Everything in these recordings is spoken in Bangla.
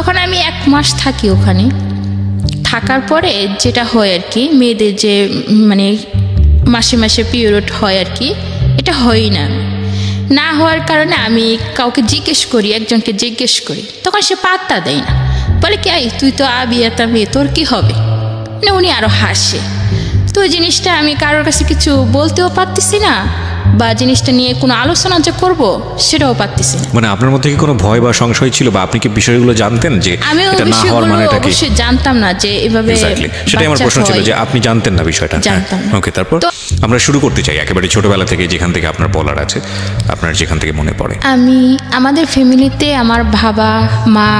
তখন আমি 1 মাস থাকি ওখানে। থাকার পরে যেটা হয় আর কি, মেয়েদের যে মানে মাসে মাসে পিরিয়ড হয় আর কি, এটা হয়ই না হওয়ার কারণে আমি কাউকে জিজ্ঞেস করি, একজনকে জিজ্ঞেস করি, তখন সে পাত্তা দেয় না, বলে কি তুই তো আবিয়াতা মেয়ে, তোর কি হবে, মানে উনি আরো হাসে। তো ওই জিনিসটা আমি কারোর কাছে কিছু বলতেও পারতেছি না, বা জিনিসটা নিয়ে কোনো আলোচনা যে করব সেটাও পারতেছি না। মানে আপনার মধ্যে কি কোনো ভয় বা সংশয় ছিল, বা আপনি কি বিষয়গুলো জানতেন যে এটা না হওয়ার মানেটা কি? অবশ্যই জানতাম না যে এভাবে। সেটাই আমার প্রশ্ন ছিল যে আপনি জানতেন না বিষয়টা। ওকে, তারপর আমরা শুরু করতে চাই একেবারে ছোটবেলা থেকে, যেখান থেকে আপনার বলার আছে, আপনার যেখান থেকে মনে পড়ে। আমাদের ফ্যামিলিতে আমার বাবা মা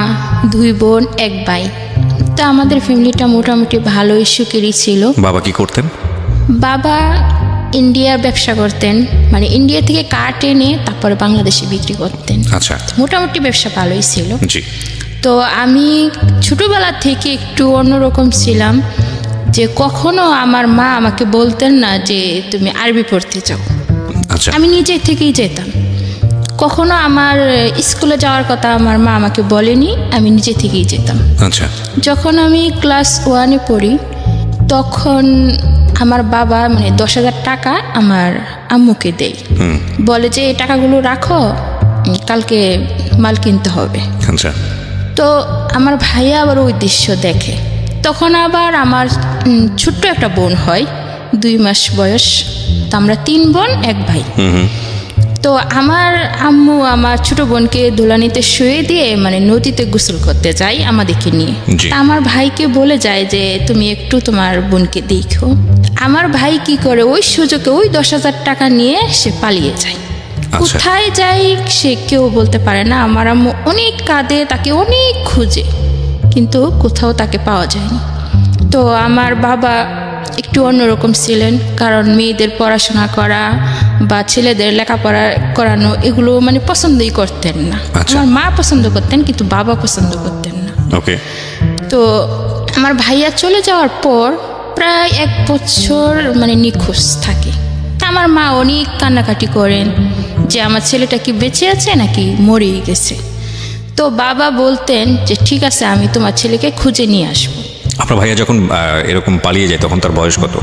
2 বোন 1 ভাই। তো আমাদের ফ্যামিলিটা মোটামুটি ভালোই সুখেরই ছিল। বাবা কি করতেন? বাবা ইন্ডিয়ার ব্যবসা করতেন, মানে ইন্ডিয়া থেকে কাঠ এনে তারপরে বাংলাদেশে বিক্রি করতেন। আচ্ছা, মোটামুটি ব্যবসা ভালোই ছিল। জি। তো আমি ছোটবেলা থেকে একটু অন্যরকম ছিলাম, যে কখনো আমার মা আমাকে বলতেন না যে তুমি আরবি পড়তে চাও। আচ্ছা, আমি নিজে থেকেই যেতাম। কখনো আমার স্কুলে যাওয়ার কথা আমার মা আমাকে বলেনি, আমি নিজে থেকেই যেতাম। আচ্ছা। যখন আমি ক্লাস 1-এ পড়ি, তখন আমার বাবা মানে 10,000 টাকা আমার আম্মুকে দেয়, বলে যে এই টাকাগুলো রাখো, কালকে মাল কিনতে হবে। আচ্ছা। তো আমার ভাইয়া আবার ওই দৃশ্য দেখে। তখন আবার আমার ছোট্ট একটা বোন হয়, 2 মাস বয়স। তো আমরা 3 বোন 1 ভাই। তো আমার আম্মু আমার ছোট বোনকে দোলানিতে শুয়ে দিয়ে মানে নদীতে গোসল করতে যায় আমাদেরকে নিয়ে। তা আমার ভাইকে বলে যায় যে তুমি একটু তোমার বোনকে দেখো। আমার ভাই কি করে, ওই সুযোগে ওই 10,000 টাকা নিয়ে সে পালিয়ে যায়। কোথায় যায় সে কেউ বলতে পারে না। আমার আম্মু অনেক কাঁদে, তাকে অনেক খুঁজে, কিন্তু কোথাও তাকে পাওয়া যায়নি। তো আমার বাবা একটু অন্যরকম ছিলেন, কারণ মেয়েদের পড়াশোনা করা বা ছেলেদের লেখাপড়া করানো এগুলো মানে পছন্দই করতেন না। আমার মা পছন্দ করতেন, কিন্তু বাবা পছন্দ করতেন না। ওকে। তো আমার ভাইয়া চলে যাওয়ার পর প্রায় 1 বছর মানে নিখোঁজ থাকে। আমার মা অনেক কান্নাকাটি করেন যে আমার ছেলেটা কি বেঁচে আছে নাকি মরেই গেছে। তো বাবা বলতেন যে ঠিক আছে, আমি তোমার ছেলেকে খুঁজে নিয়ে আসবো। আপনার ভাইয়া যখন এরকম পালিয়ে যায় তখন তার বয়স কত?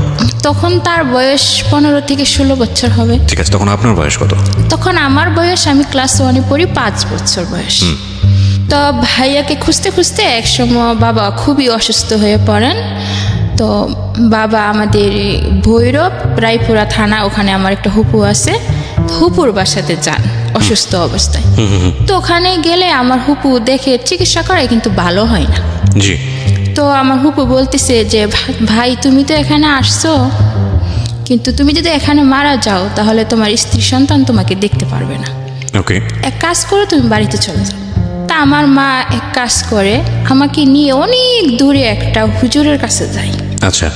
তখন তার বয়স 15 থেকে 16 বছর হবে। ঠিক আছে, তখন আপনার বয়স কত? তখন আমার বয়স, আমি ক্লাস 1-এ পড়ি, 5 বছর বয়স। তো ভাইয়াকে খুঁজতে খুঁজতে একসময় বাবা খুবই অসুস্থ হয়ে পড়েন। তো বাবা আমাদের ভৈরব রায়পুরা থানা, ওখানে আমার একটা হুপু আছে, হুপুর বাসাতে যান অসুস্থ অবস্থায়। তো ওখানে গেলে আমার হুপু দেখে চিকিৎসা করে, কিন্তু ভালো হয় না। জি। তো আমার হুপু বলতেছে যে ভাই তুমি তো এখানে আসছো, কিন্তু তুমি যদি এখানে মারা যাও তাহলে তোমার স্ত্রী সন্তান তোমাকে দেখতে পারবে না। ওকে। এক কাজ করো, তুমি বাড়িতে চলে যাও। তা আমার মা এক কাজ করে, আমাকে নিয়ে অনেক দূরে একটা হুজুরের কাছে যায়। আচ্ছা।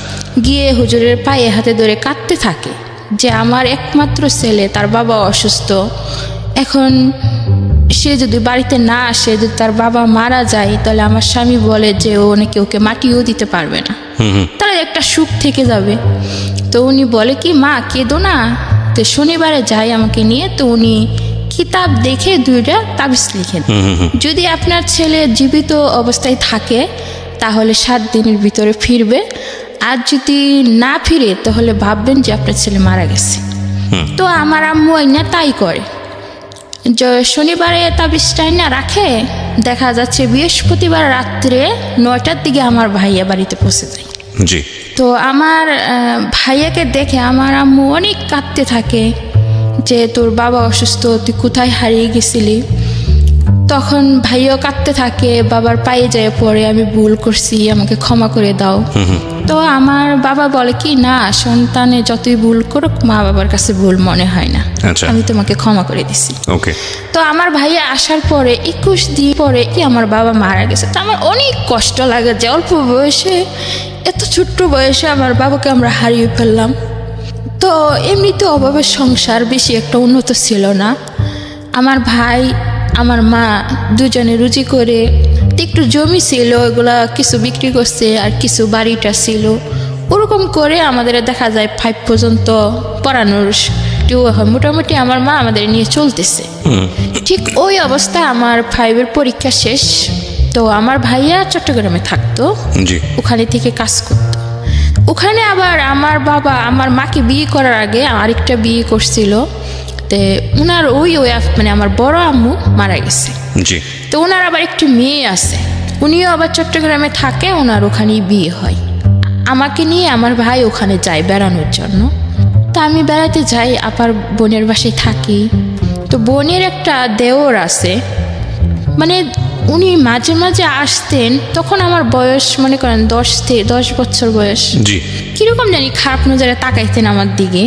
গিয়ে হুজুরের পায়ে হাতে ধরে কাঁদতে থাকে যে আমার একমাত্র ছেলে, তার বাবা অসুস্থ, এখন সে যদি বাড়িতে না আসে, যদি তার বাবা মারা যায়, তাহলে আমার স্বামী বলে যে ও নাকি ওকে মাটিও দিতে পারবে না, তাহলে একটা সুখ থেকে যাবে। তো উনি বলে কি মা কেঁদো না। তো শনিবারে যাই আমাকে নিয়ে, তো উনি কিতাব দেখে 2টা তাবিজ লিখেন, যদি আপনার ছেলে জীবিত অবস্থায় থাকে তাহলে 7 দিনের ভিতরে ফিরবে, আর যদি না ফিরে তাহলে ভাববেন যে আপনার ছেলে মারা গেছে। তো আমার আম্মু আইনা তাই করে, শনিবারে তাবিজটা না রাখে, দেখা যাচ্ছে বৃহস্পতিবার রাত্রে 9টার দিকে আমার ভাইয়া বাড়িতে পৌঁছে যায়। জি। তো আমার ভাইয়াকে দেখে আমার আম্মু অনেক কাঁদতে থাকে যে তোর বাবা অসুস্থ, তুই কোথায় হারিয়ে গেছিলি। তখন ভাইয়াও কাঁদতে থাকে, বাবার পায়ে যায় পড়ে, আমি ভুল করছি, আমাকে ক্ষমা করে দাও। তো আমার বাবা বলে কি না, সন্তানে যতই ভুল করুক মা বাবার কাছে ভুল মনে হয় না, আমি তোমাকে ক্ষমা করে দিছি। ওকে। তো আমার ভাইয়া আসার পরে 21 দিন পরে কি আমার বাবা মারা গেছে। তো আমার অনেক কষ্ট লাগে যে অল্প বয়সে, এত ছোট্ট বয়সে আমার বাবাকে আমরা হারিয়ে ফেললাম। তো এমনিতে অভাবের সংসার, বেশি একটা উন্নত ছিল না। আমার ভাই আমার মা দুজনে রুজি করে, একটু জমি ছিল, ওইগুলা কিছু বিক্রি করছে, আর কিছু বাড়িটা ছিল, ওরকম করে আমাদের দেখা যায় 5 পর্যন্ত পড়ানোর মোটামুটি আমার মা আমাদের নিয়ে চলতেছে। ঠিক ওই অবস্থায় আমার 5-এর পরীক্ষা শেষ, তো আমার ভাইয়া চট্টগ্রামে থাকতো, ওখানে থেকে কাজ করতো। ওখানে আবার আমার বাবা আমার মাকে বিয়ে করার আগে আরেকটা বিয়ে করছিল, তো ওনার ওই মানে আমার বড় আম্মু মারা গেছে। তো ওনার আবার একটি মেয়ে আছে, উনিও আবার চট্টগ্রামে থাকে, ওনার ওখানেই বিয়ে হয়। আমাকে নিয়ে আমার ভাই ওখানে যায় বেড়ানোর জন্য। তা আমি বেড়াতে যাই, আবার বোনের বাসায় থাকি। তো বোনের একটা দেওর আছে, মানে উনি মাঝে মাঝে আসতেন, তখন আমার বয়স মনে করেন 10 বছর বয়স। কিরকম জানি খারাপ নজরে তাকাইতেন আমার দিকে।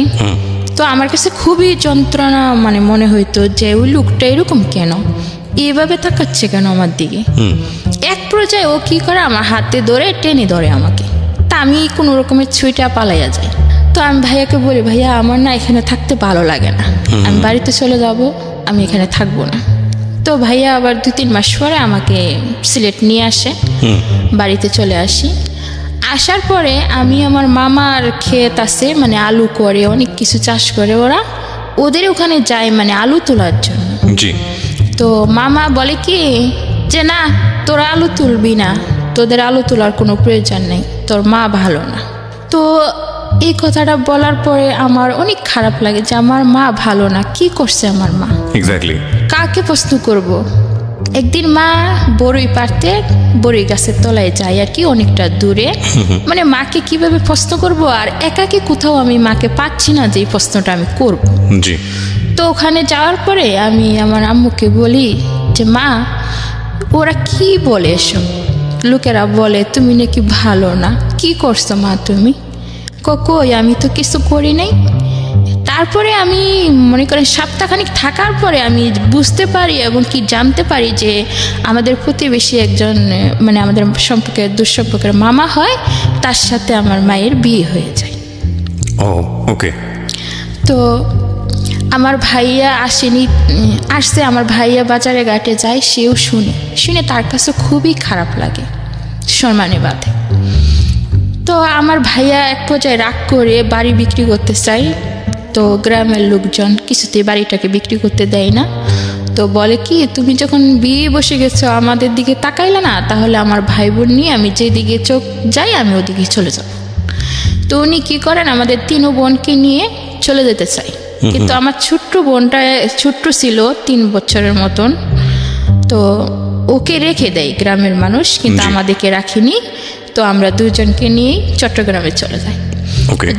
তো আমার কাছে খুবই যন্ত্রণা মানে মনে হইতো যে ওই লোকটা এরকম কেন, এইভাবে তাকাচ্ছে কেন আমার দিকে। এক পর্যায়ে ও কি করে আমার হাতে ধরে টেনে ধরে আমাকে, তা আমি কোনো রকমের ছুঁইটা পালাইয়া যাই। তো আমি ভাইয়াকে বলি, ভাইয়া আমার না এখানে থাকতে ভালো লাগে না, আমি বাড়িতে চলে যাব, আমি এখানে থাকবো না। তো ভাইয়া আবার 2-3 মাস পরে আমাকে সিলেট নিয়ে আসে, বাড়িতে চলে আসি। আসার পরে আমি আমার মামার ক্ষেত আছে, মানে আলু করে, অনেক কিছু চাষ করে ওরা, ওদের ওখানে যাই মানে আলু তোলার জন্য। তো মামা বলে কি যে না, তোরা আলু তুলবি না, তোদের আলু তোলার কোনো প্রয়োজন নেই, তোর মা ভালো না। তো এই কথাটা বলার পরে আমার অনেক খারাপ লাগে যে আমার মা ভালো না, কি করছে আমার মা, কাকে প্রশ্ন করব। একদিন মা বড়ই পারতে বড়ই গাছের তলায় যায় আর কি, অনেকটা দূরে, মানে মাকে কিভাবে প্রশ্ন করব, আর একাকে কোথাও আমি মাকে পাচ্ছি না যে এই প্রশ্নটা আমি করব। তো ওখানে যাওয়ার পরে আমি আমার আম্মুকে বলি যে মা, ওরা কি বলে এসব, লোকেরা বলে তুমি নাকি ভালো না, কি করছো মা তুমি? কই আমি তো কিছু করি নাই। তারপরে আমি মনে করেন সপ্তাহখানিক থাকার পরে আমি বুঝতে পারি এবং কি জানতে পারি যে আমাদের প্রতিবেশী একজন, মানে আমাদের সম্পর্কের দুঃসম্পর্কের মামা হয়, তার সাথে আমার মায়ের বিয়ে হয়ে যায়। ওকে। তো আমার ভাইয়া আসছে, আমার ভাইয়া বাজারে ঘাটে যায়, সেও শুনে তার কাছে খুবই খারাপ লাগে, সম্মানে বাঁধে। তো আমার ভাইয়া এক পর্যায়ে রাগ করে বাড়ি বিক্রি করতে চায়। তো গ্রামের লোকজন কিছুতেই বাড়িটাকে বিক্রি করতে দেয় না। তো বলে কি, তুমি যখন বিয়ে বসে গেছো আমাদের দিকে তাকাইলে না, তাহলে আমার ভাই বোন নিয়ে আমি যেদিকে চোখ যাই আমি ওদিকে চলে যাব। তো উনি কি করেন, আমাদের 3 বোনকে নিয়ে চলে যেতে চাই, কিন্তু আমার ছোট্ট বোনটা ছোট্ট ছিল 3 বছরের মতন। তো ওকে রেখে দেয় গ্রামের মানুষ, কিন্তু আমাদেরকে রাখিনি। তো আমরা 2 জনকে নিয়ে চট্টগ্রামে চলে যাই।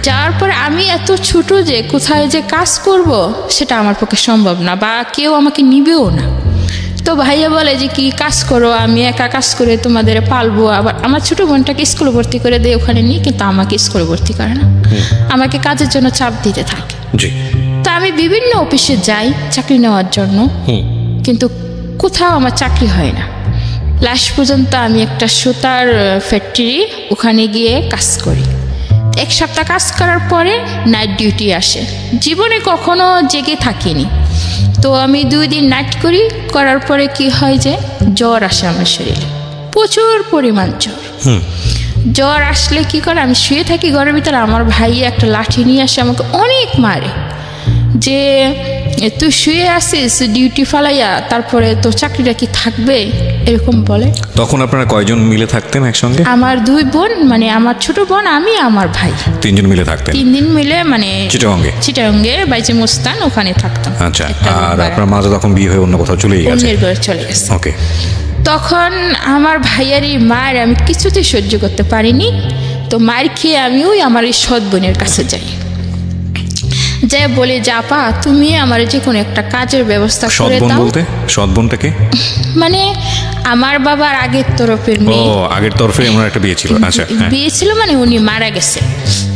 যাওয়ার পর আমি এত ছোট যে কোথায় যে কাজ করব সেটা আমার পক্ষে সম্ভব না, বা কেউ আমাকে নিবেও না। তো ভাইয়া বলে যে কি কাজ করো, আমি একা কাজ করে তোমাদের পালবো। আবার আমার ছোট বোনটাকে স্কুলে ভর্তি করে দেয় ওখানে নিয়ে, কিন্তু আমাকে স্কুলে ভর্তি করে না, আমাকে কাজের জন্য চাপ দিতে থাকে। তো আমি বিভিন্ন অফিসে যাই চাকরি নেওয়ার জন্য, কিন্তু কোথাও আমার চাকরি হয় না। লাস্ট পর্যন্ত আমি একটা সুতার ফ্যাক্টরি, ওখানে গিয়ে কাজ করি। 1 সপ্তাহ কাজ করার পরে নাইট ডিউটি আসে। জীবনে কখনো জেগে থাকিনি। তো আমি 2 দিন নাইট করার পরে কি হয় যে জ্বর আসে আমার শরীরে, প্রচুর পরিমাণ জ্বর আসলে কি করে, আমি শুয়ে থাকি ঘরের ভিতরে, আমার ভাই একটা লাঠি নিয়ে আসে আমাকে অনেক মারে, যে তুই শুয়ে আসিস ডিউটি ফালাইয়া, তারপরে তোর চাকরিটা কি থাকবে, এরকম বলে। তখন আপনারা কয়জন মিলে থাকতেন একসঙ্গে? আমার 2 বোন, মানে আমার ছোট বোন, আমি, আমার ভাই, 3 জন মিলে থাকতেন। 3 দিন মিলে, মানে চিটাগঙ্গে বাইচে মুস্তান, ওখানে থাকতাম। আচ্ছা। আর আপনার মা তখন বিয়ে হয়ে অন্য কোথাও চলে গেছে? অন্যের ঘরে চলে গেছে। ওকে। তখন আমার ভাইয়ারই মায়ের আমি কিছুতেই সহ্য করতে পারিনি। তো মায়ের খেয়ে আমি ওই আমার এই সৎ বোনের কাছে যাই, যে বলে যে আপা তুমি আমার যে কোনো একটা কাজের ব্যবস্থা করে দাও। সৎ বোনটাকে মানে আমার বাবার আগের তরফের মেয়ে। আগের তরফে আমার একটা বিয়ে ছিল। আচ্ছা, বিয়ে ছিল, মানে উনি মারা গেছে।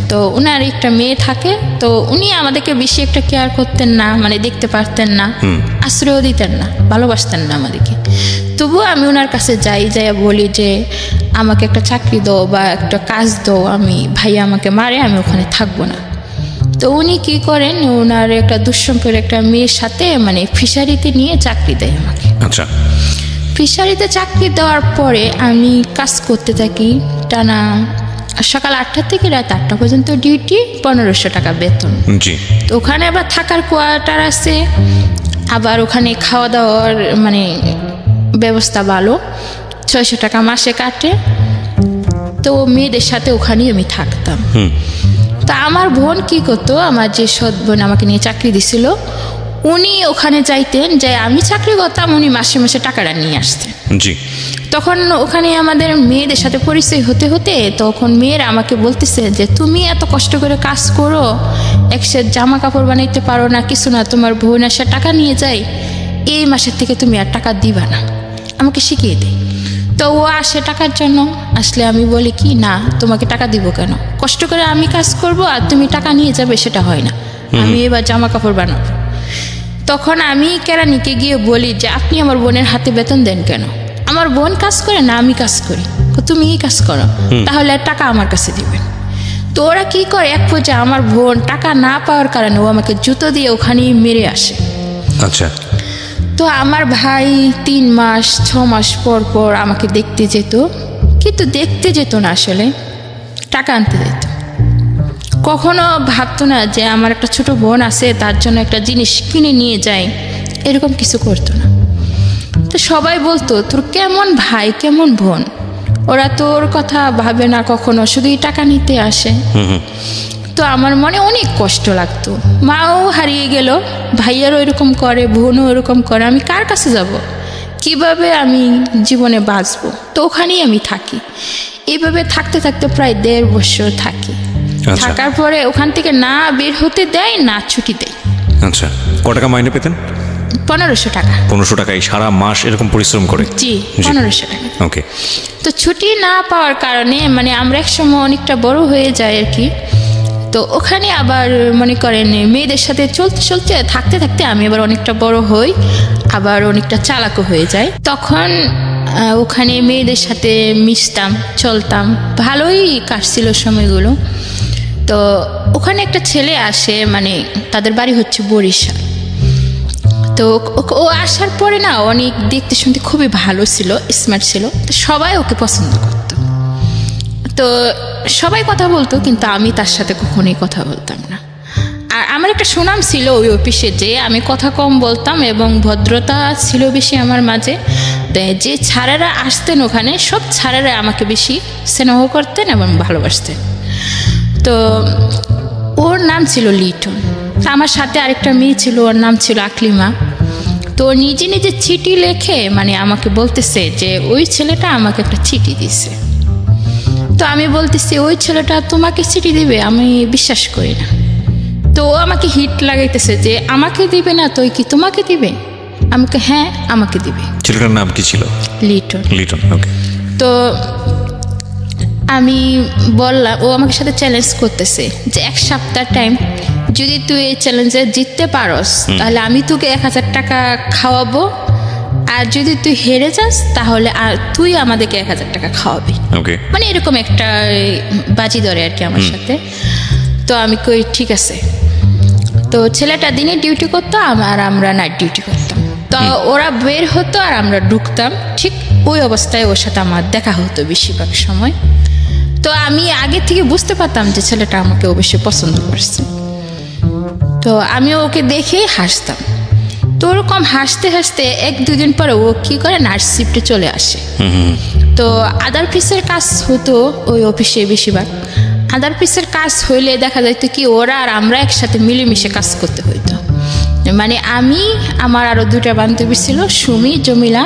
তো উনার একটা মেয়ে থাকে। তো উনি আমাদেরকে বেশি একটা কেয়ার করতেন না, মানে দেখতে পারতেন না, আশ্রয় দিতেন না, ভালোবাসতেন না আমাদেরকে। তবুও আমি ওনার কাছে যাই, বলি যে আমাকে একটা চাকরি দাও বা একটা কাজ দাও, আমি ভাইয়া আমাকে মারে, আমি ওখানে থাকবো না। তো উনি কি করেন, ওনার একটা দুঃসম্পর্কের একটা মেয়ের সাথে মানে ফিশারিতে নিয়ে চাকরি দেয় আমাকে। আচ্ছা। ফিশারিতে চাকরি দেওয়ার পরে আমি কাজ করতে থাকি টানা সকাল 8টা থেকে রাত 8টা পর্যন্ত ডিউটি, 1500 টাকা বেতন। তো ওখানে আবার থাকার কোয়ার্টার আছে, আবার ওখানে খাওয়া দাওয়ার মানে ব্যবস্থা ভালো। 600 টাকা মাসে কাটে। তো মেয়েদের সাথে ওখানেই আমি থাকতাম। তা আমার বোন কি করতো, আমার যে সৎ বোন আমাকে নিয়ে চাকরি দিছিল, উনি ওখানে যাইতেন, যে আমি চাকরি করতাম, উনি মাসে মাসে টাকাটা নিয়ে আসতেন। জি। তখন ওখানে আমাদের মেয়েদের সাথে পরিচয় হতে হতে তখন মেয়েরা আমাকে বলতেছে যে তুমি এত কষ্ট করে কাজ করো, এক সেট জামা কাপড় বানাইতে পারো না, কিছু না, তোমার বোন আসে টাকা নিয়ে যায়, এই মাসের থেকে তুমি আর টাকা দিবা না, আমাকে শিখিয়ে দেয়। তো ও আসে টাকার জন্য, আসলে আমি বলি কি না, তোমাকে টাকা দিব কেন, কষ্ট করে আমি কাজ করব আর তুমি টাকা নিয়ে যাবে, সেটা হয় না, আমি এবার জামা কাপড় বানাবো। তখন আমি কেরানিকে গিয়ে বলি যে আপনি আমার বোনের হাতে বেতন দেন কেন, আমার বোন কাজ করে না আমি কাজ করি, তুমি এই কাজ করো, তাহলে টাকা আমার কাছে দিবেন। তো ওরা কি করে, এক পর্যায়ে আমার বোন টাকা না পাওয়ার কারণে ও আমাকে জুতো দিয়ে ওখানেই মেরে আসে। আচ্ছা। তো আমার ভাই 3 মাস 6 মাস পর পর আমাকে দেখতে যেত, কিন্তু দেখতে যেত না, আসলে টাকা আনতে যেত। কখনো ভাবতো না যে আমার একটা ছোট বোন আছে, তার জন্য একটা জিনিস কিনে নিয়ে যায়, এরকম কিছু করতো না। তো সবাই বলতো তোর কেমন ভাই কেমন বোন, ওরা তোর কথা ভাবে না কখনো, শুধুই টাকা নিতে আসে। তো আমার মনে অনেক কষ্ট লাগতো, মাও হারিয়ে গেল, ভাইয়ারও এরকম করে, বোনও এরকম করে, আমি কার কাছে যাব, কিভাবে আমি জীবনে বাঁচবো। তো ওখানেই আমি থাকি, এইভাবে থাকতে থাকতে প্রায় 1.5 বছর থাকি। থাকার পরে ওখান থেকে না বের হতে দেয় না ছুটি দেয়। আচ্ছা, ক টাকা মাইনে পেতেন? 1500 টাকা। 1500 টাকা এই সারা মাস এরকম পরিশ্রম করে? জি, 1500 টাকা। ওকে। তো ছুটি না পাওয়ার কারণে মানে আমরা এক সময় অনেকটা বড় হয়ে যাই আর কি। তো ওখানে আবার মনে করেন মেয়েদের সাথে চলতে চলতে থাকতে থাকতে আমি আবার অনেকটা বড় হই, আবার অনেকটা চালাকও হয়ে যায়। তখন ওখানে মেয়েদের সাথে মিশতাম, চলতাম, ভালোই কাটছিল সময়গুলো। তো ওখানে একটা ছেলে আসে, মানে তাদের বাড়ি হচ্ছে বরিশাল। তো ও আসার পরে না অনেক দেখতে শুনতে খুবই ভালো ছিল, স্মার্ট ছিল, তো সবাই ওকে পছন্দ করত। তো সবাই কথা বলতো, কিন্তু আমি তার সাথে কখনোই কথা বলতাম না। আর আমার একটা সুনাম ছিল ওই অফিসে যে আমি কথা কম বলতাম এবং ভদ্রতা ছিল বেশি আমার মাঝে। যে ছাড়েরা আসতেন ওখানে, সব ছাড়েরা আমাকে বেশি স্নেহ করতেন এবং ভালোবাসতেন। তো ওর নাম ছিল লিটন, আমার সাথে আরেকটা মেয়ে ছিল, ওর নাম ছিল আকলিমা। তো নিজে নিজে চিঠি লেখে মানে আমাকে বলতেছে যে ওই ছেলেটা আমাকে একটা চিঠি দিছে। তো আমি বলতেছি ওই ছেলেটা তোমাকে চিঠি দিবে, আমি বিশ্বাস করি না। তো ও আমাকে হিট লাগাইতেছে যে আমাকে দিবে না তো কি তোমাকে দিবে, আমাকে হ্যাঁ আমাকে দিবে। ছেলেটার নাম কি ছিল? লিটন। লিটন, ওকে। তো আমি বললাম, ও আমাকে সাথে চ্যালেঞ্জ করতেছে যে 1 সপ্তাহ টাইম, যদি তুই এই চ্যালেঞ্জে জিততে পারস তাহলে আমি তোকে 1000 টাকা খাওয়াবো, আর যদি তুই হেরে যাস তাহলে আর তুই আমাদেরকে 1000 টাকা খাওয়াবি। মানে এরকম একটা বাজি ধরে আর কি আমার সাথে। তো আমি কই ঠিক আছে। তো ছেলেটা দিনে ডিউটি করতো আর আমরা নাইট ডিউটি করতাম। তো ওরা বের হতো আর আমরা ঢুকতাম, ঠিক ওই অবস্থায় ওর সাথে আমার দেখা হতো বেশিরভাগ সময়। তো আমি আগে থেকে বুঝতে পারতাম যে ছেলেটা আমাকে অবশ্যই পছন্দ করছে। তো আমি ওকে দেখেই হাসতাম। তো ওরকম হাসতে হাসতে 1-2 দিন পরে ও কি করে নাইট শিফটে চলে আসে। তো আদার পিসের কাজ হতো ওই অফিসে বেশিরভাগ। আদার পিসের কাজ হইলে দেখা যাইতো কি ওরা আর আমরা একসাথে মিলেমিশে কাজ করতে হইতো। মানে আমি, আমার আরও 2টা বান্ধবী ছিল, সুমি, জমিলা,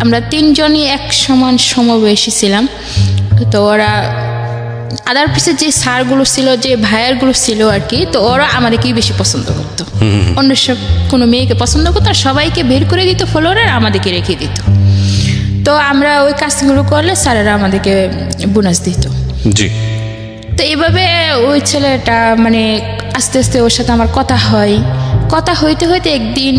আমরা 3 জনই এক সমান সমবয়সী ছিলাম। তো ওরা আদার পিসের যে স্যারগুলো ছিল, যে ভাইয়ারগুলো ছিল আর কি, তো ওরা আমাদেরকেই বেশি পছন্দ করতো। অন্য সব কোনো মেয়েকে পছন্দ করতো আর সবাইকে বের করে দিত ফ্লোরে, আর আমাদেরকে রেখে দিত। তো আমরা ওই কাজগুলো করলে স্যারেরা আমাদেরকে বোনাস দিত। জি। তো এইভাবে ওই ছেলেটা মানে আস্তে আস্তে ওর সাথে আমার কথা হয়। কথা হইতে হইতে একদিন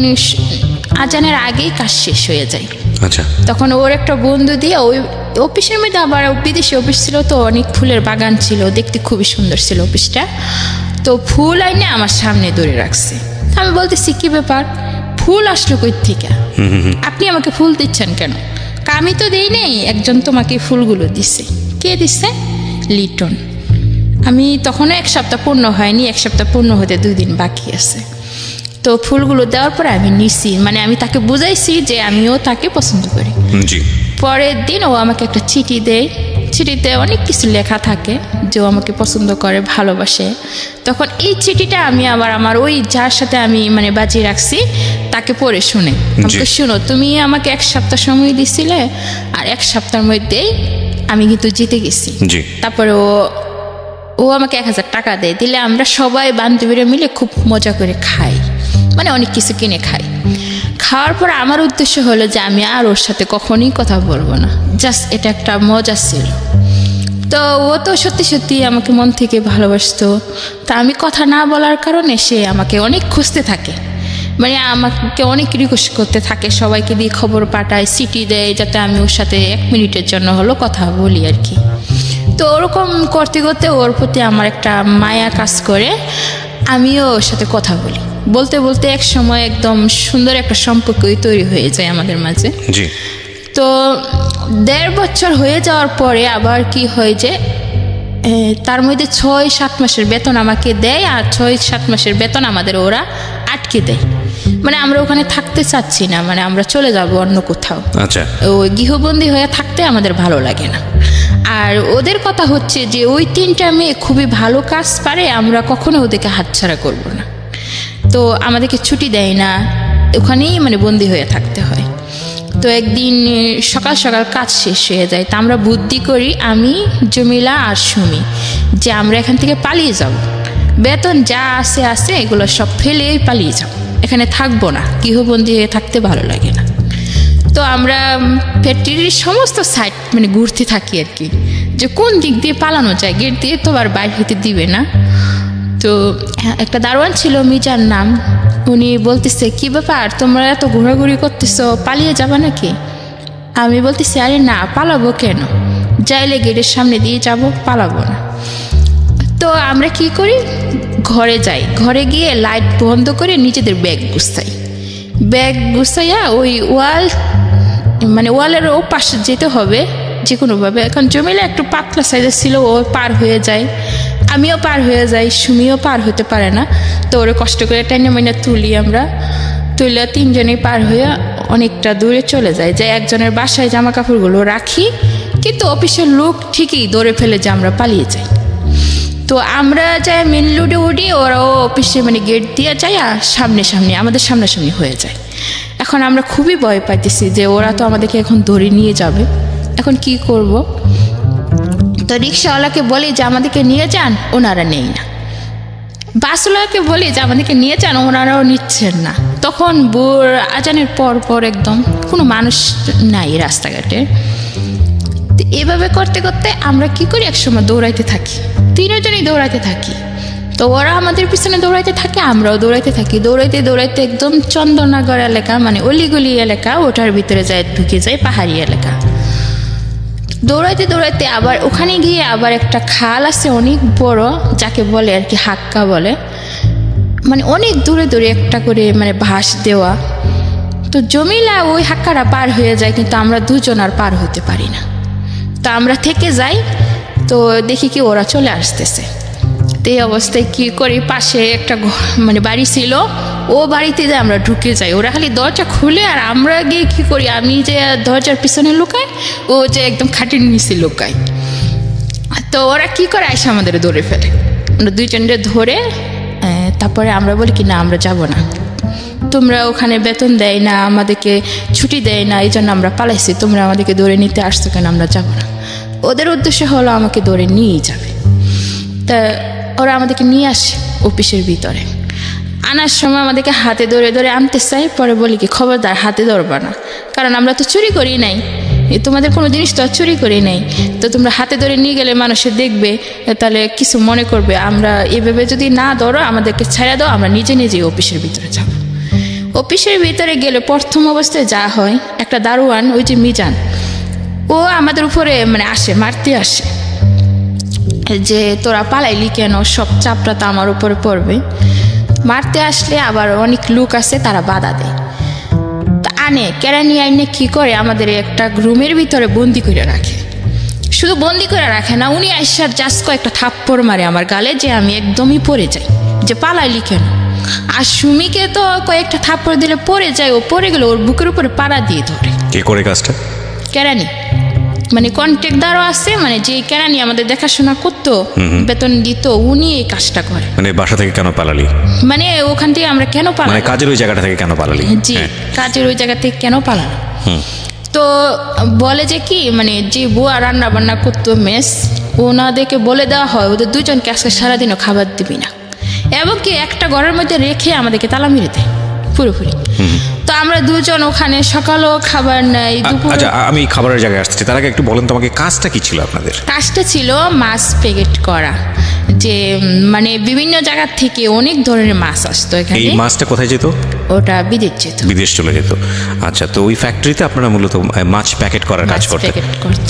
আজানের আগেই কাজ শেষ হয়ে যায়। আচ্ছা। তখন ওর একটা বন্ধু দিয়ে, ওই অফিসের মধ্যে আবার বিদেশি অফিস ছিল, তো অনেক ফুলের বাগান ছিল, দেখতে খুবই সুন্দর ছিল অফিসটা। তো ফুল আইনে আমার সামনে ধরে রাখছে। আমি বলতেছি কি ব্যাপার, ফুল আসলো কই থেকে, আপনি আমাকে ফুল দিচ্ছেন কেন? আমি তো দেই নেই, একজন তোমাকে ফুলগুলো দিছে। কে দিচ্ছে? লিটন। আমি তখনও 1 সপ্তাহ পূর্ণ হয়নি, 1 সপ্তাহ পূর্ণ হতে 2 দিন বাকি আছে। তো ফুলগুলো দেওয়ার পরে আমি নিছি, মানে আমি তাকে বুঝাইছি যে আমিও তাকে পছন্দ করি। জি। পরের দিন ও আমাকে একটা চিঠি দেয়। চিঠিতে অনেক কিছু লেখা থাকে যে ও আমাকে পছন্দ করে, ভালোবাসে। তখন এই চিঠিটা আমি আবার আমার ওই যার সাথে আমি মানে বাজিয়ে রাখছি তাকে পড়ে শুনে আমাকে, শুনো তুমি আমাকে 1 সপ্তাহ সময় দিছিলে, আর 1 সপ্তাহের মধ্যেই আমি কিন্তু জিতে গেছি। তারপরে ও আমাকে 1000 টাকা দেয়, দিলে আমরা সবাই বান্ধবীরা মিলে খুব মজা করে খাই, মানে অনেক কিছু কিনে খাই। খাওয়ার পর আমার উদ্দেশ্য হলো যে আমি আর ওর সাথে কখনোই কথা বলবো না, জাস্ট এটা একটা মজা ছিল। তো ও তো সত্যি সত্যি আমাকে মন থেকে ভালোবাসতো। তা আমি কথা না বলার কারণে সে আমাকে অনেক খুঁজতে থাকে, মানে আমাকে অনেক রিকোয়েস্ট করতে থাকে, সবাইকে দিয়ে খবর পাঠায়, সিটি দেয় যাতে আমি ওর সাথে 1 মিনিটের জন্য হলো কথা বলি আর কি। তো ওরকম করতে করতে ওর প্রতি আমার একটা মায়া কাজ করে, আমিও ওর সাথে কথা বলি। বলতে বলতে এক সময় একদম সুন্দর একটা সম্পর্কই তৈরি হয়ে যায় আমাদের মাঝে। তো 1.5 বছর হয়ে যাওয়ার পরে আবার কি হয় যে তার মধ্যে 6-7 মাসের বেতন আমাকে দেয়, আর 6-7 মাসের বেতন আমাদের ওরা আটকে দেয়। মানে আমরা ওখানে থাকতে চাচ্ছি না, মানে আমরা চলে যাব অন্য কোথাও। আচ্ছা, ওই গৃহবন্দী হয়ে থাকতে আমাদের ভালো লাগে না। আর ওদের কথা হচ্ছে যে ওই 3টা মেয়ে খুবই ভালো কাজ পারে, আমরা কখনো ওদেরকে হাতছাড়া করব না। তো আমাদেরকে ছুটি দেয় না, ওখানেই মানে বন্দী হয়ে থাকতে হয়। তো একদিন সকাল সকাল কাজ শেষ হয়ে যায়, তা আমরা বুদ্ধি করি, আমি, জমিলা আর সুমি, যে আমরা এখান থেকে পালিয়ে যাব, বেতন যা আছে এগুলো সব ফেলে পালিয়ে যাব, এখানে থাকবো না, গৃহবন্দী হয়ে থাকতে ভালো লাগে না। তো আমরা ফ্যাক্টরির সমস্ত সাইড মানে ঘুরতে থাকি আর কি, যে কোন দিক দিয়ে পালানো যায়, গেট দিয়ে তো আর বাইরে হতে দিবে না। তো একটা দারোয়ান ছিল, মিজান নাম, উনি বলতেছে কি ব্যাপার তোমরা এত ঘোরাঘুরি করতেছো, পালিয়ে যাবা নাকি? আমি বলতেছি আরে না, পালাবো কেন, যাইলে গেটের সামনে দিয়ে যাব, পালাবো না। তো আমরা কি করি, ঘরে যাই, ঘরে গিয়ে লাইট বন্ধ করে নিজেদের ব্যাগ গুছাইয়া ওই ওয়ালের ও পাশে যেতে হবে যে কোনোভাবে। এখন জমিলা একটু পাতলা সাইজের ছিল, ও পার হয়ে যায়, আমিও পার হয়ে যাই, সুমিও পার হতে পারে না। তো ওরা কষ্ট করে টাইনে মাইনে আমরা তুলে 3 জনেই পার হয়ে অনেকটা দূরে চলে যায়, যে একজনের বাসায় জামা কাপড়গুলো রাখি, কিন্তু অফিসের লোক ঠিকই ধরে ফেলে যে আমরা পালিয়ে যাই। তো আমরা যাই মেন রোডে উঠি, ওরাও অফিসে মানে গেট দিয়ে যায়, আর আমাদের সামনাসামনি হয়ে যায়। এখন আমরা খুবই ভয় পাইতেছি যে ওরা তো আমাদেরকে এখন ধরে নিয়ে যাবে, এখন কি করব। তো রিক্সাওয়ালাকে বলি যে আমাদেরকে নিয়ে যান, ওনারা নেই না। বাসওয়ালাকে বলি যে আমাদেরকে নিয়ে যান, ওনারাও নিচ্ছেন না। তখন ভোর আজানের পর একদম কোনো মানুষ নাই রাস্তাঘাটে। তো এভাবে করতে করতে আমরা কি করি, একসময় দৌড়াইতে থাকি, 3 জনই দৌড়াইতে থাকি। তো ওরা আমাদের পিছনে দৌড়াইতে থাকে, আমরাও দৌড়াইতে থাকি। দৌড়াইতে একদম চন্দননগর এলাকা, মানে অলিগলি এলাকা, ওটার ভিতরে ঢুকে যায় পাহাড়ি এলাকা। দৌড়াইতে আবার ওখানে গিয়ে আবার একটা খাল আছে অনেক বড়, যাকে বলে আর কি হাক্কা বলে, মানে অনেক দূরে একটা করে মানে ভাস দেওয়া। তো জমিলা ওই হাক্কাটা পার হয়ে যায়, কিন্তু আমরা 2 জন আর পার হতে পারি না। তো আমরা থেকে যাই, তো দেখি কি ওরা চলে আসতেছে। তো এই অবস্থায় কি করি, পাশে একটা মানে বাড়ি ছিল, ও বাড়িতে যে আমরা ঢুকে যাই। ওরা খালি দরজা খুলে, আর আমরা গিয়ে কি করি, আমি যে দরজার পিছনে লুকাই, ও যে একদম খাটির নিচে লুকাই। তো ওরা কি করে, আইসা আমাদের ধরে ফেলে। আমরা 2 জনকে ধরে তারপরে আমরা বলি কি না, আমরা যাব না, তোমরা ওখানে বেতন দেয় না, আমাদেরকে ছুটি দেয় না, এই জন্য আমরা পালাইছি, তোমরা আমাদেরকে ধরে নিতে আসছো কেন, আমরা যাব না। ওদের উদ্দেশ্য হলো আমাকে ধরে নিয়ে যাবে। তা ওরা আমাদেরকে নিয়ে আসে অফিসের ভিতরে। আনার সময় আমাদেরকে হাতে ধরে আনতে চাই, পরে বলি কি খবরদার হাতে ধরবা না, কারণ আমরা তো চুরি করি নাই, তোমাদের কোনো জিনিস তো চুরি করি নাই। তো তোমরা হাতে ধরে নিয়ে গেলে মানুষে দেখবে, তাহলে কিছু মনে করবে। আমরা এভাবে যদি না ধরো, আমাদেরকে ছেড়ে দাও, আমরা নিজে অফিসের ভিতরে যাব। অফিসের ভিতরে গেলে প্রথম অবস্থায় যা হয়, একটা দারোয়ান, ওই যে মিজান, ও আমাদের উপরে মানে মারতে আসে, যে তোরা পালাইলি কেন, সব চাপটা তো আমার উপরে পড়বে। মারতে আসলে আবার অনেক লোক আছে, তারা বাধা দেয়। তা আনে কেরানি আইনে কি করে, আমাদের একটা রুমের ভিতরে বন্দি করে রাখে। শুধু বন্দি করে রাখে না, উনি আইসার জাস্ট কয়েকটা থাপ্পড় মারে আমার গালে, যে আমি একদমই পড়ে যাই, যে পালাইলি কেন। আর সুমিকে তো কয়েকটা থাপ্পড় দিলে পড়ে যায়, ও পড়ে গেলে ওর বুকের উপরে পাড়া দিয়ে ধরে। কে করে কাজটা? কেরানি, মানে কন্ট্রাক্টদারও আছে, মানে যে কেরানি আমাদের দেখাশোনা করতো, বেতন দিত, উনি এই কাজটা করে। মানে বাসা থেকে কেন পালালি? মানে ওখান থেকে আমরা কেন পালাম, মানে কাজের ওই জায়গাটা থেকে কেন পালালি? জি, কাজের ওই জায়গা থেকে কেন পালাম। তো বলে যে কি, মানে যে বুয়া রান্না বান্না করতো মেস, ওনাদেরকে বলে দেওয়া হয় ওদের দুজনকে আজকে সারাদিনও খাবার দিবি না, এবং কি একটা ঘরের মধ্যে রেখে আমাদেরকে তালা মেরে দেয় পুরোপুরি। তো আমরা দুজন ওখানে সকালও খাবার নাই, দুপুর। আচ্ছা, আমি খাবারের জায়গায় আসছি, তার আগে একটু বলেন তো আমাকে কাজটা কি ছিল আপনাদের? কাজটা ছিল মাছ প্যাকেট করা, যে মানে বিভিন্ন জায়গা থেকে অনেক ধরনের মাছ আসতো এখানে। এই মাছটা কোথায় যেত? ওটা বিদেশ যেত, বিদেশ চলে যেত। আচ্ছা, তো ওই ফ্যাক্টরিতে আপনারা মূলত মাছ প্যাকেট করার কাজ করতেন?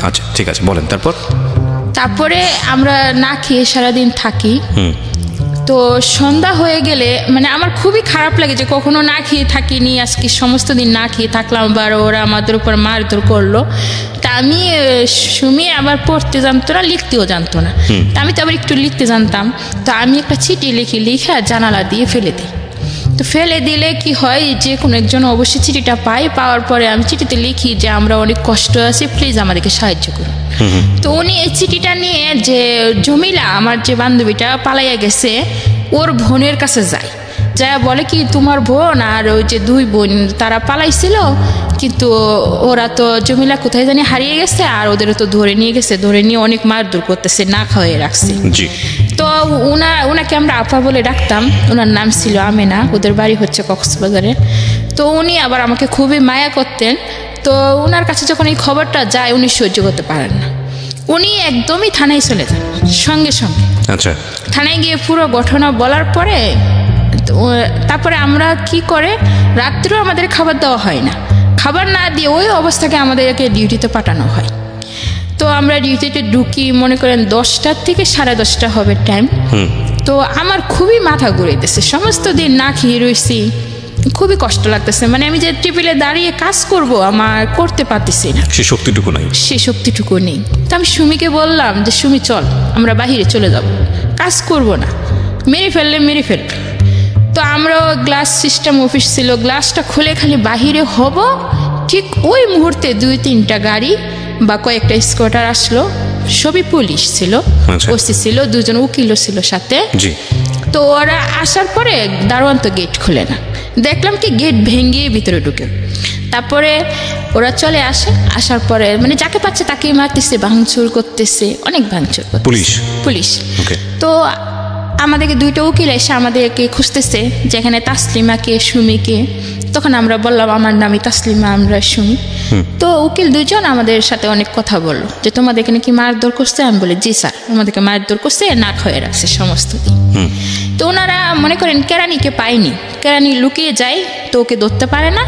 আচ্ছা, ঠিক আছে, বলেন তারপরে আমরা না খেয়ে সারাদিন থাকি। তো সন্ধ্যা হয়ে গেলে মানে আমার খুবই খারাপ লাগে যে কখনো না খেয়ে থাকিনি, আজকে সমস্ত দিন না খেয়ে থাকলাম, আবার ওরা আমাদের উপর মারধর করলো। তা আমি সুমি আবার পড়তে জানতো না, লিখতেও জানতো না, তা আমি তো আবার একটু লিখতে জানতাম। তো আমি একটা চিঠি লিখে জানালা দিয়ে ফেলে দিই। তো ফেলে দিলে কি হয়, যে কোনো একজন অবশ্যই চিঠিটা পাওয়ার পরে আমি চিঠিতে লিখি যে আমরা অনেক কষ্ট আছি, প্লিজ আমাদেরকে সাহায্য করুন। তো উনি এই চিঠিটা নিয়ে যে জমিলা, আমার যে বান্ধবীটা পালাইয়া গেছে, ওর বোনের কাছে যায়, যা বলে কি তোমার বোন আর ওই যে দুই বোন তারা পালাইছিল, কিন্তু ওরা তো জমিলা কোথায় জানি হারিয়ে গেছে, আর ওদেরও তো ধরে নিয়ে অনেক মারধর করতেছে, না খাওয়াই রাখছে। তো ওনাকে আমরা আপা বলে ডাকতাম, ওনার নাম ছিল আমেনা, ওদের বাড়ি হচ্ছে কক্সবাজারে। তো উনি আবার আমাকে খুবই মায়া করতেন। তো ওনার কাছে যখন এই খবরটা যায়, উনি সহ্য করতে পারেন না, উনি একদমই থানায় চলে যান সঙ্গে সঙ্গে। আচ্ছা, থানায় গিয়ে পুরো ঘটনা বলার পরে তারপরে আমরা কি করে, রাত্রেও আমাদের খাবার দেওয়া হয় না, খাবার না দিয়ে ওই অবস্থাকে আমাদেরকে ডিউটিতে পাঠানো হয়। তো আমরা ডিউটিতে ঢুকি, মনে করেন 10টা থেকে 10:30 হবে টাইম। তো আমার খুবই মাথা ঘুরাইতেছে, সমস্ত দিন না খেয়ে রয়েছি, খুবই কষ্ট লাগতেছে, মানে আমি যে টেবিলে দাঁড়িয়ে কাজ করব আমার করতে পারতেছি না, সেই শক্তিটুকু নেই। তো আমি সুমিকে বললাম যে সুমি চল আমরা বাহিরে চলে যাব, কাজ করব না, মেরে ফেলবে। তো আমরা গ্লাস সিস্টেম অফিস ছিল, গ্লাসটা খুলে খালি বাহিরে হব, ঠিক ওই মুহূর্তে 2-3টা গাড়ি বা কয়েকটা স্কুটার আসলো, সবই পুলিশ ছিল, ওসি ছিল, 2জন উকিলও ছিল সাথে। তো ওরা আসার পরে দারোয়ান তো গেট খুলে না, দেখলাম কি গেট ভেঙে ভিতরে ঢুকে। তারপরে ওরা চলে আসার পরে মানে যাকে পাচ্ছে তাকেই মারতেছে, ভাঙচুর করতেছে, অনেক ভাঙচুর করতেছে পুলিশ। তো আমাদেরকে 2টা উকিল এসে আমাদেরকে খুঁজতেছে, যেখানে তাসলিমাকে, সুমিকে। তখন আমরা বললাম আমার নামই তাসলিমা, আমরা সুমি। তো উকিল 2জন আমাদের সাথে অনেক কথা বললো যে তোমাদেরকে নাকি মারধর করছে। আমি বলি জি স্যার, আমাদেরকে মারধর করছে, না খাওয়াই রাখছে সমস্ত দিন। তো ওনারা মনে করেন কেরানিকে পায়নি, কেরানি লুকিয়ে যায়, তো ওকে ধরতে পারে না।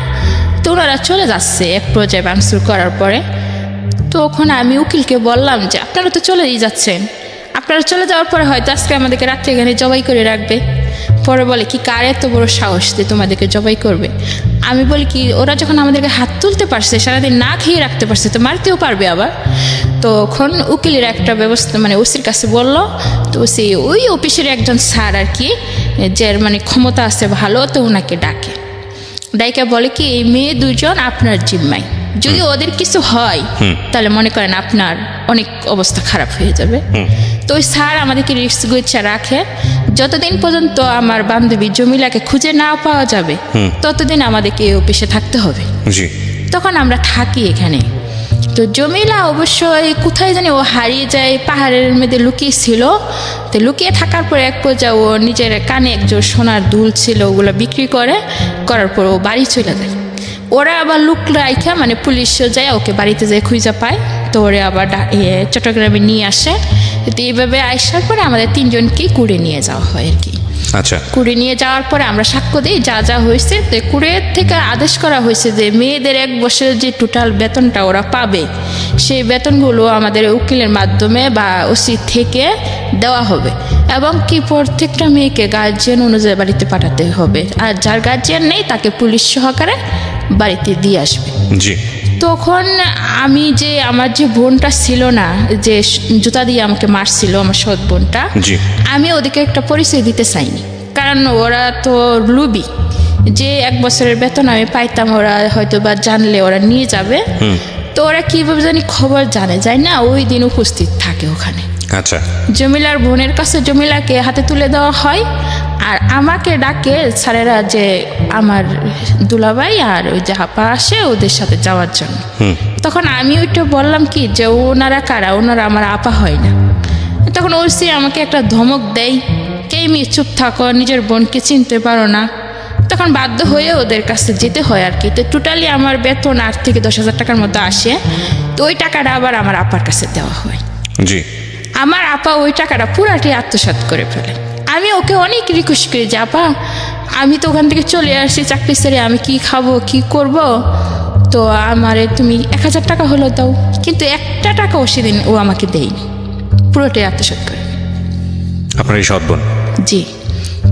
তো ওনারা চলে যাচ্ছে এক পর্যায়ে ভাঙচুর করার পরে। তখন আমি উকিলকে বললাম যে আপনারা তো চলেই যাচ্ছেন, আপনারা চলে যাওয়ার পরে হয়তো আজকে আমাদেরকে রাত্রে এখানে জবাই করে রাখবে। পরে বলে কি কার এত বড় সাহস যে তোমাদেরকে জবাই করবে। আমি বলি কি ওরা যখন আমাদেরকে হাত তুলতে পারছে, সারাদিন না খেয়ে রাখতে পারছে, তো মারতেও পারবে আবার। তখন উকিলের একটা ব্যবস্থা মানে ওসির কাছে বলল। তো ওই অফিসের একজন স্যার আর কি, যার মানে ক্ষমতা আছে ভালো, তো ওনাকে ডাইকা বলে কি এই মেয়ে 2জন আপনার জিম্মায়, যদি ওদের কিছু হয় তাহলে মনে করেন আপনার অনেক অবস্থা খারাপ হয়ে যাবে। তো ওই স্যার আমাদেরকে রিস্ক গুচ্ছা রাখে, যতদিন পর্যন্ত আমার বান্ধবী জমিলাকে খুঁজে না পাওয়া যাবে ততদিন আমাদেরকে এই অফিসে থাকতে হবে। তখন আমরা থাকি এখানে। তো জমিলা অবশ্যই কোথায় জানি ও হারিয়ে যায়, পাহাড়ের মধ্যে লুকিয়েছিল। তো লুকিয়ে থাকার পর এক পর্যায়ে ও নিজের কানে একজোড় সোনার দুল ছিল, ওগুলো বিক্রি করার পর ও বাড়ি চলে যায়। ওরা আবার লুক রাইখা মানে পুলিশও যায়, ওকে বাড়িতে যায় খুঁজে পায়। তো ওরা আবার চট্টগ্রামে নিয়ে আসে। তো এইভাবে আসার পরে আমাদের 3জনকেই কুড়ে নিয়ে যাওয়া হয় আর কি। আচ্ছা, কুড়ে নিয়ে যাওয়ার পরে আমরা সাক্ষ্য দিই যা হয়েছে। তো কুড়ের থেকে আদেশ করা হয়েছে যে মেয়েদের 1 বছরের যে টোটাল বেতনটা ওরা পাবে, সেই বেতনগুলো আমাদের উকিলের মাধ্যমে বা ওসি থেকে দেওয়া হবে, এবং কি প্রত্যেকটা মেয়েকে গার্জিয়ান অনুযায়ী বাড়িতে পাঠাতে হবে, আর যার গার্জিয়ান নেই তাকে পুলিশ সহকারে বাড়িতে দিয়ে আসবে। তখন আমার যে বোনটা ছিল না, যে জুতা দিয়ে আমাকে মারছিল, আমার সৎ বোনটা, আমি ওদেরকে একটা পরিচয় দিতে চাইনি, কারণ ওরা তো লুবি, যে 1 বছরের বেতন আমি পাইতাম ওরা হয়তো বা জানলে ওরা নিয়ে যাবে। তো ওরা কীভাবে জানি খবর জানে যায় না, ওই দিন উপস্থিত থাকে ওখানে। আচ্ছা, জমিলার বোনের কাছে জমিলাকে হাতে তুলে দেওয়া হয়, আর আমাকে ডাকে স্যারেরা যে আমার দুলাভাই আর ওই জাহাপা আসে ওদের সাথে যাওয়ার জন্য। তখন আমি ওইটা বললাম কি যে ওনারা কারা, ওনারা আমার আপা হয় না। তখন ওসি আমাকে একটা ধমক দেয়, কে মেয়ে চুপ থাকো, নিজের বোনকে চিনতে পারো না। তখন বাধ্য হয়ে ওদের কাছে যেতে হয় আর কি। তো টোটালি আমার বেতন 8 থেকে 10,000 টাকার মতো আসে। তো ওই টাকাটা আবার আমার আপার কাছে দেওয়া হয়। জি। আমার আপা ওই টাকাটা পুরাটি আত্মসাৎ করে ফেলে। আমি ওকে অনেক রিকোয়েস্ট করি যে আপা আমি তো ওখান থেকে চলে আসছি চাকরি ছেড়ে, আমি কি খাবো কি করব, তো আমারে তুমি 1,000 টাকা হলো দাও। কিন্তু একটা টাকাও সেদিন ও আমাকে দেয়নি, পুরোটাই আত্মসাৎ করে। আপনার এই সৎ বোন? জি।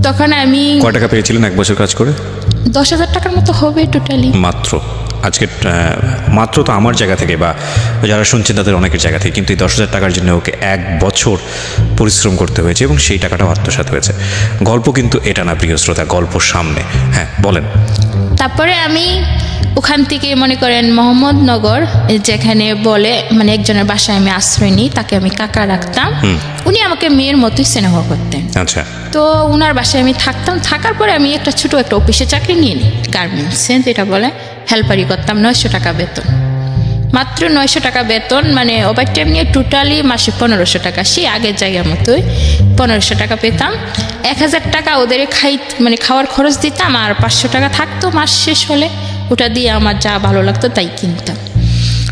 তখন আমি কয় টাকা পেয়েছিলেন 1 বছর কাজ করে? 10,000 টাকার মতো হবে টোটালি। মাত্র? আজকে মাত্র তো আমার জায়গা থেকে বা যারা শুনছেন তাদের অনেকের জায়গা থেকে, কিন্তু এই 10,000 টাকার জন্য ওকে 1 বছর পরিশ্রম করতে হয়েছে এবং সেই টাকাটাও আত্মসাৎ হয়েছে। গল্প কিন্তু এটা না প্রিয় শ্রোতা, গল্প সামনে। হ্যাঁ বলেন। তারপরে আমি ওখান থেকে মনে করেন মোহাম্মদনগর যেখানে বলে মানে একজনের বাসায় আমি আশ্রয় নিই, তাকে আমি কাকা রাখতাম। উনি আমাকে মেয়ের মতোই স্নেহ করতেন। আচ্ছা। তো উনার বাসায় আমি থাকতাম। থাকার পরে আমি একটা ছোট একটা অফিসে চাকরি নিয়ে নিই, গার্মেন্টসে যেটা বলে, হেল্পারি করতাম। 900 টাকা বেতন, মাত্র 900 টাকা বেতন, মানে ওভার টাইম নিয়ে টোটালি মাসে 1500 টাকা। সেই আগের জায়গার মতোই 1500 টাকা পেতাম। 1000 টাকা ওদের মানে খাওয়ার খরচ দিতাম, আর 500 টাকা থাকতো মাস শেষ হলে, ওটা দিয়ে আমার যা ভালো লাগতো তাই কিনতাম।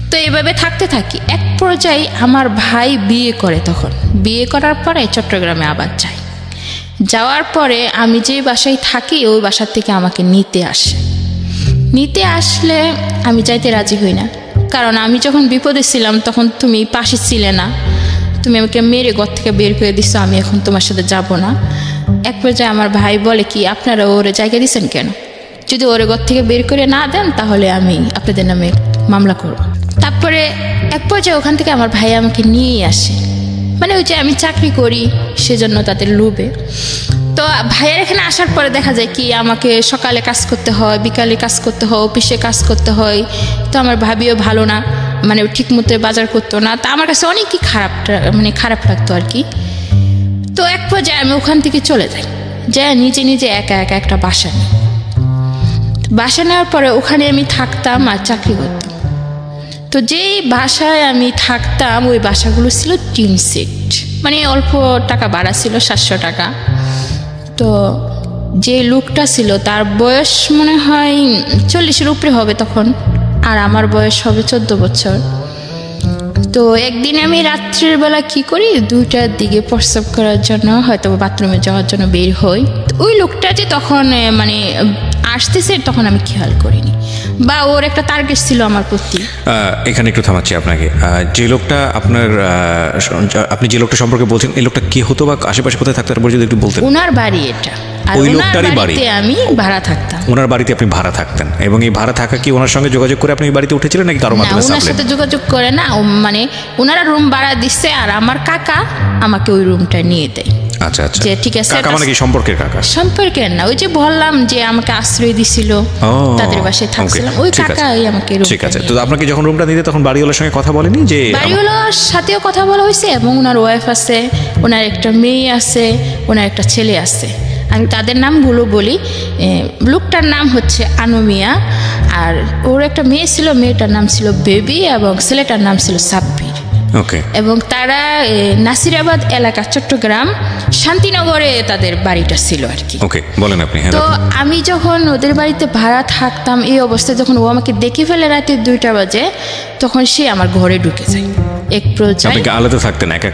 তো এইভাবে থাকতে থাকি। এক পর্যায়ে আমার ভাই বিয়ে করে। তখন বিয়ে করার পরে চট্টগ্রামে আবার যাই। যাওয়ার পরে আমি যে বাসায় থাকি ওই বাসার থেকে আমাকে নিতে আসলে আমি যাইতে রাজি হই না, কারণ আমি যখন বিপদে ছিলাম তখন তুমি পাশে ছিলে না, তুমি আমাকে মেরে ঘর থেকে বের করে দিছো, আমি এখন তোমার সাথে যাব না। এক পর্যায়ে আমার ভাই বলে কি আপনারা ওরে জায়গা দিচ্ছেন কেন, যদি ওরে ঘর থেকে বের করে না দেন তাহলে আমি আপনাদের নামে মামলা করব। তারপরে এক পর্যায়ে ওখান থেকে আমার ভাই আমাকে নিয়ে আসে, মানে ওই যে আমি চাকরি করি সেজন্য তাদের লোভে। তো ভাইয়ের এখানে আসার পরে দেখা যায় কি আমাকে সকালে কাজ করতে হয়, বিকালে কাজ করতে হয়, অফিসে কাজ করতে হয়। তো আমার ভাবিও ভালো না, মানে ঠিক মতো বাজার করতো না। তা আমার কাছে অনেকই খারাপ লাগতো আর কি। তো এক পর্যায়ে আমি ওখান থেকে চলে যাই, নিজে নিজে একা একটা বাসা নিই। বাসা নেওয়ার পরে ওখানে আমি থাকতাম আর চাকরি করতাম। তো যেই বাসায় আমি থাকতাম ওই বাসাগুলো ছিল টিন সেট, মানে অল্প টাকা ভাড়া ছিল 700 টাকা। তো যে লোকটা ছিল তার বয়স মনে হয় 40-এর উপরে হবে তখন, আর আমার বয়স হবে 14 বছর। তো একদিন আমি রাত্রের বেলা কি করি, 2টার দিকে প্রস্রাব করার জন্য হয়তো বাথরুমে যাওয়ার জন্য বের হই। ওই লোকটা যে তখন মানে আসতেছে তখন আমি খেয়াল করিনি, বা ওর একটা টার্গেট ছিল আমার প্রতি। এখানে একটু থামাচ্ছি আপনাকে। যে লোকটা আপনি যে লোকটা সম্পর্কে বলছেন, এই লোকটা কি হতো বা আশেপাশে কোথায় থাকতো তারপর যদি একটু বলতেন। ওনার বাড়ি এটা, আর ওই ওনার লোকটারই বাড়ি, বাড়িতে আমি ভাড়া থাকতাম। ওনার বাড়িতে আপনি ভাড়া থাকতেন, এবং এই ভাড়া থাকা কি ওনার সঙ্গে যোগাযোগ করে আপনি বাড়িতে উঠেছিলেন নাকি কারো মাধ্যমে? ওনার সাথে যোগাযোগ করে না, মানে ওনারা রুম ভাড়া দিচ্ছে আর আমার কাকা আমাকে ওই রুমটা নিয়ে দেয়। আচ্ছা আচ্ছা, যে ঠিক আছে। কাকা মানে কি সম্পর্কের কাকা? সম্পর্কের না, ওই যে বললাম যে আমাকে আশ্রয় দিছিল, তাদের বাসায় থাকছিলাম, ওই কাকাই আমাকে রুম। ঠিক আছে। তো আপনাকে যখন রুমটা দিতে তখন বাড়িওয়ালার সঙ্গে কথা বলেনি? যে বাড়িওয়ালার সাথেও কথা বলা হয়েছে, এবং ওনার ওয়াইফ আছে, ওনার একটা মেয়ে আছে, ওনার একটা ছেলে আছে। আমি তাদের নামগুলো বলি। লোকটার নাম হচ্ছে আনুমিয়া, আর ওর একটা মেয়ে ছিল, মেয়েটার নাম ছিল বেবি, এবং ছেলেটার নাম ছিল সাব্বির। ওকে। এবং তারা নাসিরাবাদ এলাকা, চট্টগ্রাম শান্তিনগরে তাদের বাড়িটা ছিল আর কি। ওকে, বলেন আপনি। তো আমি যখন ওদের বাড়িতে ভাড়া থাকতাম, এই অবস্থায় যখন ও আমাকে দেখে ফেলে রাতে 2টা বাজে, তখন সে আমার ঘরে ঢুকে যায়। এক পর্যায়ে আপনি আলাদা থাকতেন? একা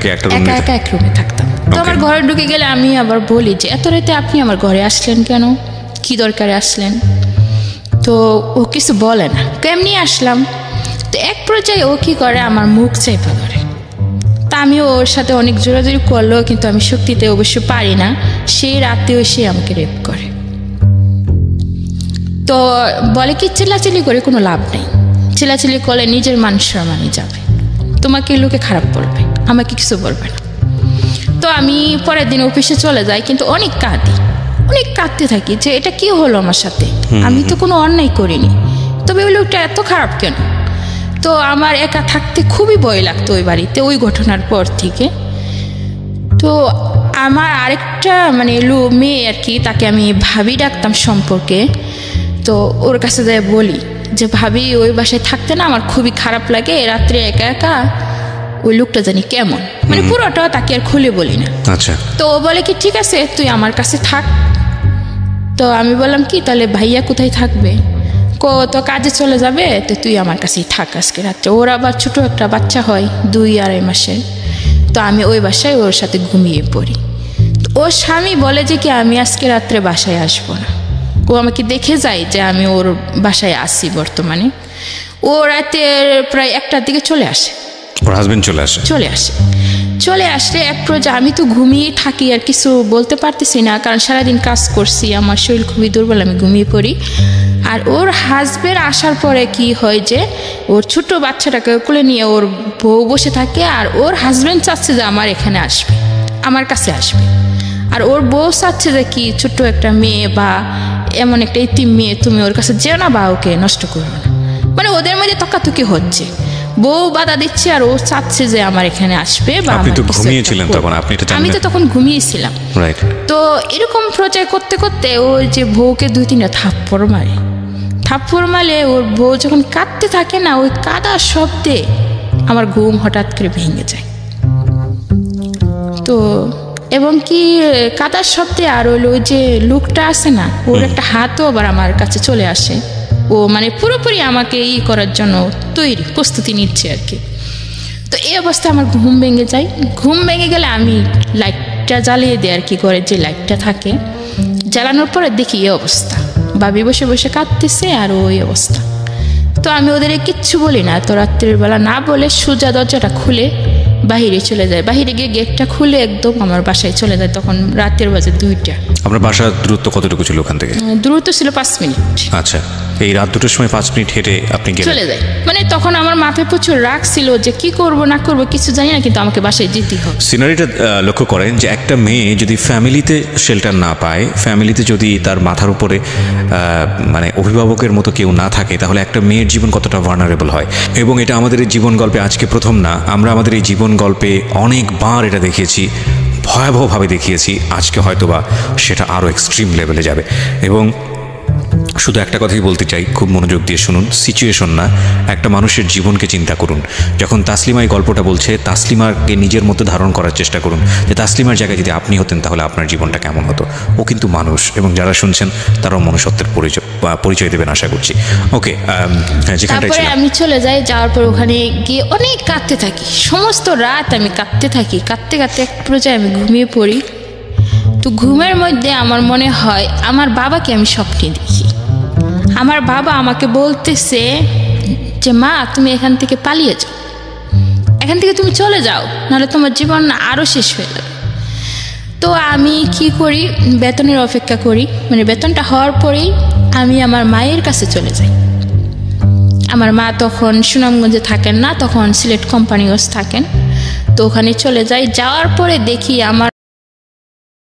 এক রুমে থাকতাম। তো আমার ঘরে ঢুকে গেলে আমি আবার বলি যে এত রাতে আপনি আমার ঘরে আসলেন কেন, কি দরকারে আসলেন? তো ও কিছু বলে না, কেমনি আসলাম। তো এক পর্যায়ে ও কি করে, আমার মুখ চেপে ধরে। তা আমি ওর সাথে অনেক জোরাজোরি করলেও কিন্তু আমি শক্তিতে অবশ্য পারি না। সেই রাতেও সে আমাকে রেপ করে। তো বলে কি চিল্লাচিল্লি করে কোনো লাভ নেই, চিল্লাচিল্লি করলে নিজের মান সম্মানই যাবে, তোমাকে লোকে খারাপ বলবে, আমাকে কিছু বলবে না। তো আমি পরের দিন অফিসে চলে যাই, কিন্তু অনেক কাঁদতে থাকি যে এটা কি হলো আমার সাথে, আমি তো কোনো অন্যায় করিনি, তবে ওই লোকটা এত খারাপ কেন? তো আমার একা থাকতে খুবই ভয় লাগতো ওই বাড়িতে, ওই ঘটনার পর থেকে। তো আমার আরেকটা মানে মেয়ে আর কি, তাকে আমি ভাবি ডাকতাম সম্পর্কে। তো ওর কাছে যাই বলি যে ভাবি ওই বাসায় থাকতে না আমার খুবই খারাপ লাগে, রাত্রে একা একা ওই লোকটা জানি কেমন, মানে পুরোটা তাকে আর খুলে বলি না। আচ্ছা। তো ও বলে কি ঠিক আছে তুই আমার কাছে থাক। তো আমি বললাম কি তাহলে ভাইয়া কোথায় থাকবে? তো কাজে চলে যাবে, তো তুই আমার কাছেই থাক আজকে রাত্রে। ওর আবার ছোট একটা বাচ্চা হয় 2-2.5 মাসের। তো আমি ওই বাসায় ওর সাথে ঘুমিয়ে পড়ি। ওর স্বামী বলে যে কি আমি আজকে রাত্রে বাসায় আসবো না। ও আমাকে দেখে যায় যে আমি ওর বাসায় আসি বর্তমানে। ও রাতে প্রায় 1টার দিকে চলে আসে। ওর হাজবেন্ড চলে আসলে এক পর্যায়ে আমি তো ঘুমিয়ে থাকি, আর কিছু বলতে পারতেছি না, কারণ সারাদিন কাজ করছি, আমার শরীর খুবই দুর্বল, আমি ঘুমিয়ে পড়ি। আর ওর হাজবেন্ড আসার পরে কি হয় যে ওর ছোট বাচ্চাটাকে কোলে নিয়ে ওর বউ বসে থাকে, আর ওর হাজবেন্ড চাচ্ছে যে আমার এখানে আসবে, আমার কাছে আসবে। আর ওর বউ চাচ্ছে যে কি ছোট্ট একটা মেয়ে বা এমন একটা ইতিম মেয়ে, তুমি ওর কাছে যেও না বা ওকে নষ্ট করো না। মানে ওদের মধ্যে তকাতকি হচ্ছে, বউ বাধা দিচ্ছে আর ও চাচ্ছে যে আমার এখানে আসবে। বা আপনি তো ঘুমিয়েছিলেন তখন, আপনি এটা জানেন? আমি তো তখন ঘুমিয়েছিলাম। রাইট। তো এরকম প্রচার করতে করতে ওর যে বউকে 2-3টা থাপ্পড় মারে। ওর বউ যখন কাঁদতে থাকে না, ওই কাঁদার শব্দে আমার ঘুম হঠাৎ করে ভেঙে যায়। তো এবং কি কাঁদার শব্দে আর ওই যে লোকটা আছে না, ওর একটা হাতও আবার আমার কাছে চলে আসে। ও মানে পুরোপুরি আমাকে করার জন্য প্রস্তুতি নিচ্ছে আর কি। তো এই অবস্থায় আমার ঘুম ভেঙে যায়। ঘুম ভেঙে গেলে আমি লাইটটা জ্বালিয়ে দিই আর কি, ঘরে যে লাইটটা থাকে জ্বালানোর পরে দেখি এই অবস্থা, ভাবি বসে বসে কাঁদতেছে আর ওই অবস্থা। তো আমি ওদের কিচ্ছু বলি না। তো রাত্রের বেলা না বলে সোজা দরজাটা খুলে বাহিরে চলে যায়। বাহিরে গিয়ে গেটটা খুলে একদম আমার বাসায় চলে যায়। তখন রাতের বাজে 2টা। আপনার বাসার দূরত্ব কতটুকু ছিল ওখান থেকে? দূরত্ব ছিল 5 মিনিট। আচ্ছা, এই রাত 2টার সময় 5 মিনিট হেঁটে আপনি চলে যায়। মানে তখন আমার মাথায় প্রচুর রাগ ছিল যে কি করব না করব কিছু জানি না, কিন্তু আমাকে বাসায় যেতেই হবে। সিনারিটা লক্ষ্য করেন যে একটা মেয়ে যদি ফ্যামিলিতে শেল্টার না পায়, ফ্যামিলিতে যদি তার মাথার উপরে মানে অভিভাবকের মতো কেউ না থাকে, তাহলে একটা মেয়ের জীবন কতটা ভার্নারেবল হয়। এবং এটা আমাদের এই জীবন গল্পে আজকে প্রথম না, আমরা আমাদের এই জীবন গল্পে অনেকবার এটা দেখিয়েছি, ভয়াবহভাবে দেখিয়েছি। আজকে হয়তোবা সেটা আরও এক্সট্রিম লেভেলে যাবে। এবং শুধু একটা কথাই বলতে চাই, খুব মনোযোগ দিয়ে শুনুন। সিচুয়েশন না, একটা মানুষের জীবনকে চিন্তা করুন। যখন তাসলিমা এই গল্পটা বলছে, তাসলিমাকে নিজের মতো ধারণ করার চেষ্টা করুন যে তাসলিমার জায়গায় যদি আপনি হতেন তাহলে আপনার জীবনটা কেমন হতো। ও কিন্তু মানুষ, এবং যারা শুনছেন তারাও মনুষ্যত্বের পরিচয় দেবেন আশা করছি। ওকে, তারপরে আমি চলে যাই। যাওয়ার পর ওখানে গিয়ে অনেক কাঁদতে থাকি, সমস্ত রাত আমি কাঁদতে থাকি। কাঁদতে এক পর্যায়ে আমি ঘুমিয়ে পড়ি। তো ঘুমের মধ্যে আমার মনে হয় আমার বাবাকে আমি স্বপ্নে দেখি। আমার বাবা আমাকে বলতেছে যে মা তুমি এখান থেকে পালিয়ে যাও, এখান থেকে তুমি চলে যাও, নাহলে তোমার জীবন আরও শেষ হয়ে যাবে। তো আমি কি করি, বেতনের অপেক্ষা করি। মানে বেতনটা হওয়ার পরেই আমি আমার মায়ের কাছে চলে যাই। আমার মা তখন সুনামগঞ্জে থাকেন না, তখন সিলেট কোম্পানি হাউস থাকেন। তো ওখানে চলে যাই। যাওয়ার পরে দেখি আমার